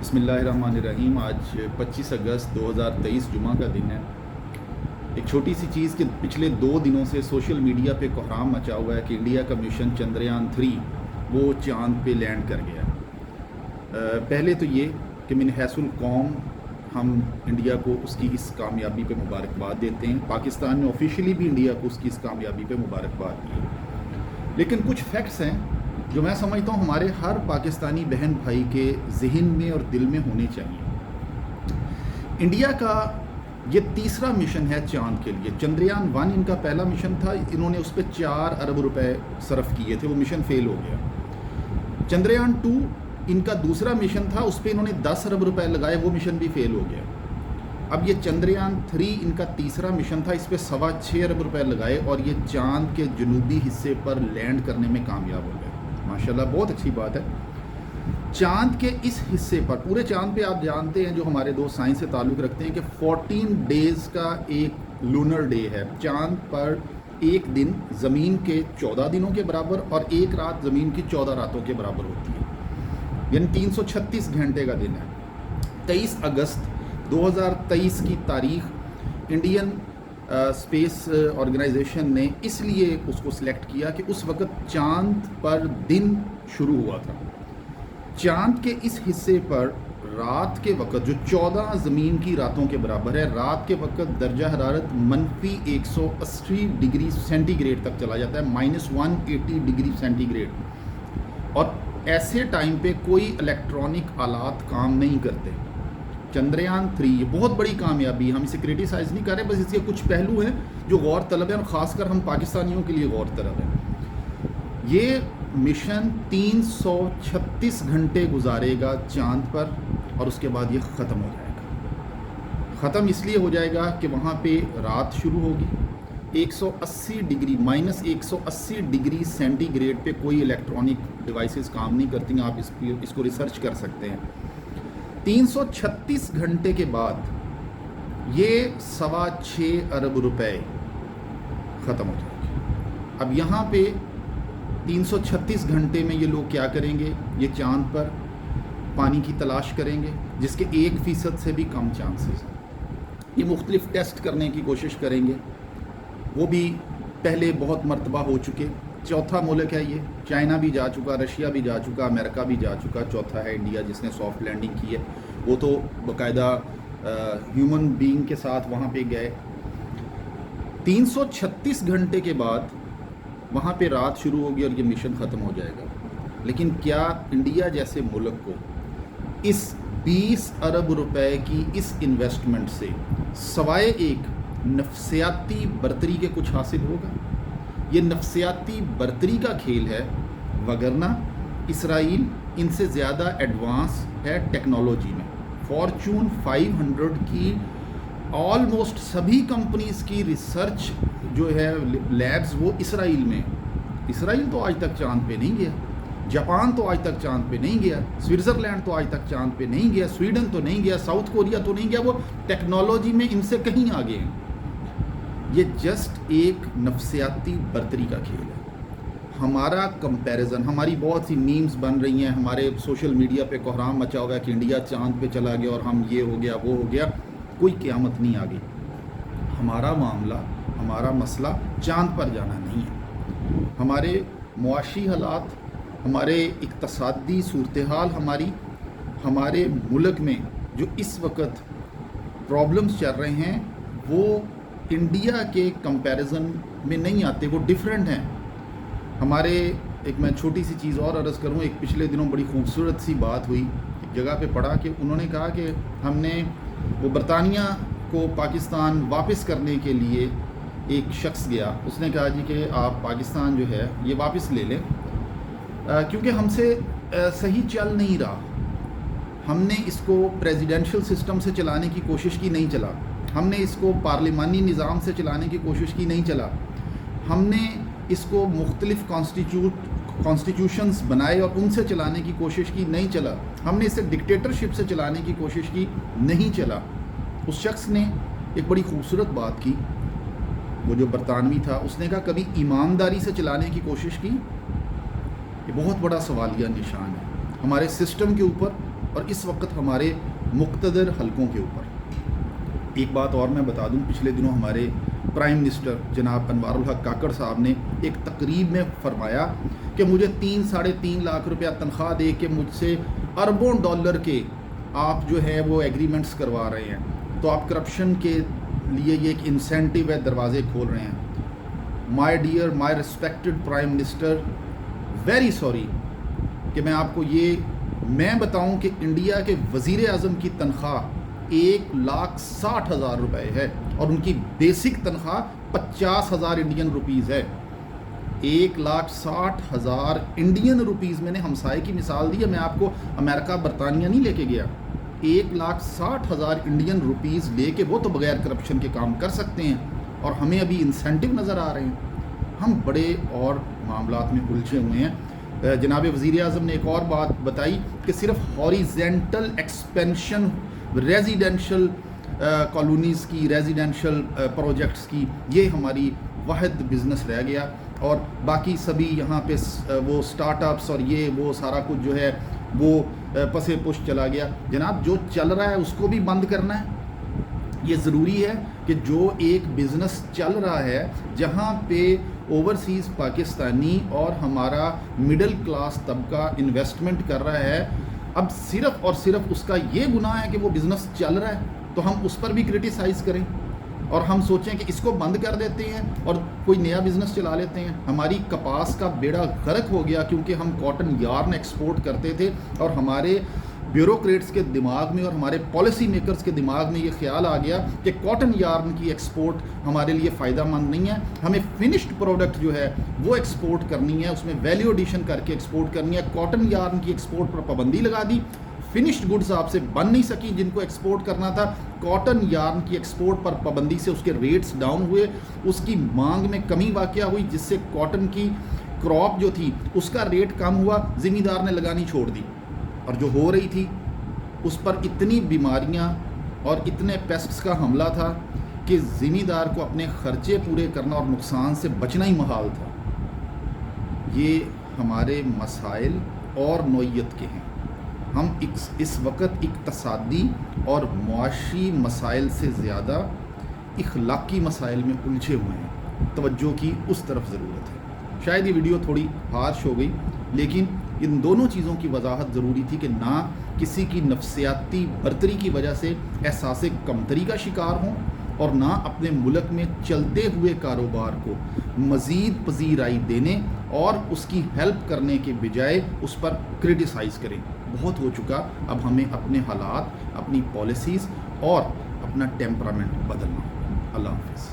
بسم اللہ الرحمن الرحیم۔ آج 25 اگست 2023 جمعہ کا دن ہے۔ ایک چھوٹی سی چیز کہ پچھلے 2 دنوں سے سوشل میڈیا پہ کوہرام مچا ہوا ہے کہ انڈیا کا مشن چندریان 3 وہ چاند پہ لینڈ کر گیا۔ پہلے تو یہ کہ من حیث القوم ہم انڈیا کو اس کی اس کامیابی پہ مبارکباد دیتے ہیں۔ پاکستان نے آفیشیلی بھی انڈیا کو اس کی اس کامیابی پہ مبارکباد دی ہے، لیکن کچھ فیکٹس ہیں جو میں سمجھتا ہوں ہمارے ہر پاکستانی بہن بھائی کے ذہن میں اور دل میں ہونے چاہیے۔ انڈیا کا یہ تیسرا مشن ہے چاند کے لیے۔ چندریان 1 ان کا پہلا مشن تھا، انہوں نے اس پہ 4 ارب روپے صرف کیے تھے، وہ مشن فیل ہو گیا۔ چندریان 2 ان کا دوسرا مشن تھا، اس پہ انہوں نے 10 ارب روپے لگائے، وہ مشن بھی فیل ہو گیا۔ اب یہ چندریان 3 ان کا تیسرا مشن تھا، اس پہ 6.25 ارب روپے لگائے اور یہ چاند کے جنوبی حصے پر لینڈ کرنے میں کامیاب ہو گئے۔ ماشاءاللہ بہت اچھی بات ہے۔ چاند کے اس حصے پر، پورے چاند پہ آپ جانتے ہیں جو ہمارے دوست سائنس سے تعلق رکھتے ہیں کہ 14 ڈیز کا ایک لونر ڈے ہے۔ چاند پر ایک دن زمین کے 14 دنوں کے برابر اور ایک رات زمین کی 14 راتوں کے برابر ہوتی ہے، یعنی 336 گھنٹے کا دن ہے۔ 23 اگست 2023 کی تاریخ انڈین اسپیس آرگنائزیشن نے اس لیے اس کو سلیکٹ کیا کہ اس وقت چاند پر دن شروع ہوا تھا۔ چاند کے اس حصے پر رات کے وقت جو 14 زمین کی راتوں کے برابر ہے، رات کے وقت درجہ حرارت -180 ڈگری سینٹی گریڈ تک چلا جاتا ہے، -180 ڈگری سینٹی گریڈ، اور ایسے ٹائم پہ کوئی الیکٹرانک آلات کام نہیں کرتے۔ چندریان 3 یہ بہت بڑی کامیابی، ہم اسے کرٹیسائز نہیں کر رہے، بس اس کے کچھ پہلو ہیں جو غور طلب ہیں، اور خاص کر ہم پاکستانیوں کے لیے غور طلب ہیں۔ یہ مشن 336 گھنٹے گزارے گا چاند پر اور اس کے بعد یہ ختم ہو جائے گا۔ ختم اس لیے ہو جائے گا کہ وہاں پہ رات شروع ہوگی، 180 ڈگری -180 ڈگری سینٹی گریڈ پہ کوئی الیکٹرانک ڈیوائسز کام نہیں کرتی ہیں۔ آپ اس کو ریسرچ کر سکتے ہیں۔ 336 گھنٹے کے بعد یہ 6.25 ارب روپے ختم ہو جائے گی۔ اب یہاں پہ 336 گھنٹے میں یہ لوگ کیا کریں گے؟ یہ چاند پر پانی کی تلاش کریں گے، جس کے 1% سے بھی کم چانسز ہیں۔ یہ مختلف ٹیسٹ کرنے کی کوشش کریں گے، وہ بھی پہلے بہت مرتبہ ہو چکے۔ چوتھا ملک ہے یہ، چائنا بھی جا چکا، رشیا بھی جا چکا، امریکہ بھی جا چکا، چوتھا ہے انڈیا جس نے سافٹ لینڈنگ کی ہے۔ وہ تو باقاعدہ ہیومن بینگ کے ساتھ وہاں پہ گئے۔ 336 گھنٹے کے بعد وہاں پہ رات شروع ہوگی اور یہ مشن ختم ہو جائے گا۔ لیکن کیا انڈیا جیسے ملک کو اس 20 ارب روپے کی اس انویسٹمنٹ سے سوائے ایک نفسیاتی برتری کے کچھ حاصل ہوگا؟ یہ نفسیاتی برتری کا کھیل ہے، وگرنہ اسرائیل ان سے زیادہ ایڈوانس ہے ٹیکنالوجی میں۔ فارچون 500 کی آلموسٹ سبھی کمپنیز کی ریسرچ جو ہے لیبز وہ اسرائیل میں۔ اسرائیل تو آج تک چاند پہ نہیں گیا، جاپان تو آج تک چاند پہ نہیں گیا، سوئٹزرلینڈ تو آج تک چاند پہ نہیں گیا، سویڈن تو نہیں گیا، ساؤتھ کوریا تو نہیں گیا، وہ ٹیکنالوجی میں ان سے کہیں آگے ہیں۔ یہ جسٹ ایک نفسیاتی برتری کا کھیل ہے۔ ہمارا کمپیریزن، ہماری بہت سی میمز بن رہی ہیں، ہمارے سوشل میڈیا پہ کوہرام مچا ہوا ہے کہ انڈیا چاند پہ چلا گیا اور ہم یہ ہو گیا وہ ہو گیا۔ کوئی قیامت نہیں آ گئی۔ ہمارا معاملہ، ہمارا مسئلہ چاند پر جانا نہیں ہے۔ ہمارے معاشی حالات، ہمارے اقتصادی صورتحال، ہمارے ملک میں جو اس وقت پرابلمز چل رہے ہیں وہ انڈیا کے کمپیریزن میں نہیں آتے، وہ ڈیفرنٹ ہیں۔ ہمارے ایک میں چھوٹی سی چیز اور عرض کروں، ایک پچھلے دنوں بڑی خوبصورت سی بات ہوئی، ایک جگہ پہ پڑھا کہ انہوں نے کہا کہ ہم نے وہ برطانیہ کو پاکستان واپس کرنے کے لیے ایک شخص گیا، اس نے کہا جی کہ آپ پاکستان جو ہے یہ واپس لے لیں کیونکہ ہم سے صحیح چل نہیں رہا، ہم نے اس کو پریزیڈنشل سسٹم سے چلانے کی کوشش کی، نہیں چلا، ہم نے اس کو پارلیمانی نظام سے چلانے کی کوشش کی، نہیں چلا، ہم نے اس کو مختلف کانسٹیٹیوشنز بنائے اور ان سے چلانے کی کوشش کی، نہیں چلا، ہم نے اسے ڈکٹیٹرشپ سے چلانے کی کوشش کی، نہیں چلا۔ اس شخص نے ایک بڑی خوبصورت بات کی، وہ جو برطانوی تھا، اس نے کہا کبھی ایمانداری سے چلانے کی کوشش کی؟ یہ بہت بڑا سوالیہ نشان ہے۔ ہمارے سسٹم کے اوپر اور اس وقت ہمارے مقتدر حلقوں کے اوپر۔ ایک بات اور میں بتا دوں، پچھلے دنوں ہمارے پرائم منسٹر جناب انوار الحق کاکڑ صاحب نے ایک تقریب میں فرمایا کہ مجھے 3-3.5 لاکھ روپیہ تنخواہ دے کے مجھ سے اربوں ڈالر کے آپ جو ہے وہ ایگریمنٹس کروا رہے ہیں، تو آپ کرپشن کے لیے یہ ایک انسینٹیو ہے، دروازے کھول رہے ہیں۔ My dear my respected prime minister, very sorry کہ میں آپ کو میں بتاؤں کہ انڈیا کے وزیر اعظم کی تنخواہ 1,60,000 روپے ہے اور ان کی بیسک تنخواہ 50,000 انڈین روپیز ہے۔ 1,60,000 انڈین روپیز، میں نے ہمسائے کی مثال دی ہے، میں آپ کو امریکہ برطانیہ نہیں لے کے گیا۔ 1,60,000 انڈین روپیز لے کے وہ تو بغیر کرپشن کے کام کر سکتے ہیں، اور ہمیں ابھی انسینٹیو نظر آ رہے ہیں۔ ہم بڑے اور معاملات میں الجھے ہوئے ہیں۔ جناب وزیر اعظم نے ایک اور بات بتائی کہ صرف ہاریزنٹل ایکسپینشن ریزیڈینشل کالونیز کی، ریزیڈینشل پروجیکٹس کی، یہ ہماری واحد بزنس رہ گیا، اور باقی سبھی یہاں پہ وہ سٹارٹ اپس اور یہ وہ سارا کچھ جو ہے وہ پسے پش چلا گیا۔ جناب جو چل رہا ہے اس کو بھی بند کرنا ہے۔ یہ ضروری ہے کہ جو ایک بزنس چل رہا ہے جہاں پہ اوورسیز پاکستانی اور ہمارا مڈل کلاس طبقہ انویسٹمنٹ کر رہا ہے، اب صرف اور صرف اس کا یہ گناہ ہے کہ وہ بزنس چل رہا ہے تو ہم اس پر بھی کرٹیسائز کریں اور ہم سوچیں کہ اس کو بند کر دیتے ہیں اور کوئی نیا بزنس چلا لیتے ہیں۔ ہماری کپاس کا بیڑا غرق ہو گیا کیونکہ ہم کاٹن یارن ایکسپورٹ کرتے تھے، اور ہمارے بیوروکریٹس کے دماغ میں اور ہمارے پالیسی میکرز کے دماغ میں یہ خیال آ گیا کہ کاٹن یارن کی ایکسپورٹ ہمارے لیے فائدہ مند نہیں ہے، ہمیں فنشڈ پروڈکٹ جو ہے وہ ایکسپورٹ کرنی ہے، اس میں ویلیو ایڈیشن کر کے ایکسپورٹ کرنی ہے۔ کاٹن یارن کی ایکسپورٹ پر پابندی لگا دی، فنشڈ گڈز آپ سے بن نہیں سکی جن کو ایکسپورٹ کرنا تھا۔ کاٹن یارن کی ایکسپورٹ پر پابندی سے اس کے ریٹس ڈاؤن ہوئے، اس کی مانگ میں کمی واقع ہوئی، جس سے کاٹن کی کراپ جو تھی اس کا ریٹ کم ہوا، ذمہ دار نے لگانی چھوڑ دی، اور جو ہو رہی تھی اس پر اتنی بیماریاں اور اتنے پیسٹس کا حملہ تھا کہ ذمہ دار کو اپنے خرچے پورے کرنا اور نقصان سے بچنا ہی محال تھا۔ یہ ہمارے مسائل اور نوعیت کے ہیں۔ ہم اس وقت اقتصادی اور معاشی مسائل سے زیادہ اخلاقی مسائل میں الجھے ہوئے ہیں۔ توجہ کی اس طرف ضرورت ہے۔ شاید یہ ویڈیو تھوڑی ہارش ہو گئی، لیکن ان دونوں چیزوں کی وضاحت ضروری تھی کہ نہ کسی کی نفسیاتی برتری کی وجہ سے احساس کمتری کا شکار ہوں، اور نہ اپنے ملک میں چلتے ہوئے کاروبار کو مزید پذیرائی دینے اور اس کی ہیلپ کرنے کے بجائے اس پر کرٹیسائز کریں۔ بہت ہو چکا، اب ہمیں اپنے حالات، اپنی پالیسیز اور اپنا ٹیمپرامنٹ بدلنا۔ اللہ حافظ۔